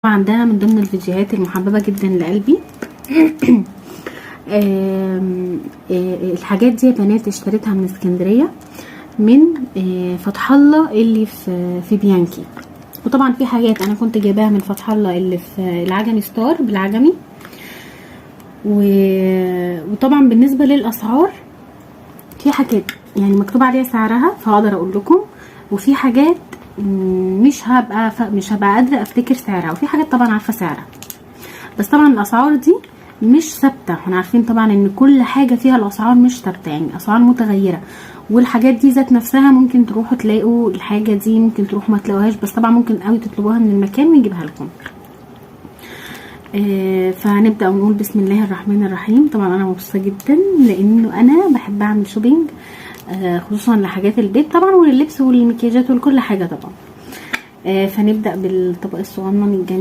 طبعا ده من ضمن الفيديوهات المحببه جدا لقلبي. الحاجات دي يا بنات اشتريتها من اسكندريه من فتح الله اللي في بيانكي. وطبعا في حاجات انا كنت جايباها من فتح الله اللي في العجمي ستار بالعجمي. وطبعا بالنسبه للاسعار في حاجات يعني مكتوب عليها سعرها فهقدر اقول لكم، وفي حاجات مش هبقى قادره افتكر سعرها، وفي حاجات طبعا عارفه سعرها. بس طبعا الاسعار دي مش ثابته، احنا عارفين طبعا ان كل حاجه فيها الاسعار مش ثابته، يعني اسعار متغيره. والحاجات دي ذات نفسها ممكن تروحوا تلاقوا الحاجه دي، ممكن تروحوا ما تلاقوهاش، بس طبعا ممكن قوي تطلبوها من المكان ويجيبها لكم. فهنبدا ونقول بسم الله الرحمن الرحيم. طبعا انا مبسوطه جدا لانه انا بحب اعمل شوبينج خصوصا لحاجات البيت طبعا، ولللبس والمكياجات ولكل حاجه طبعا. فنبدا بالطبق الصغنن الجميل.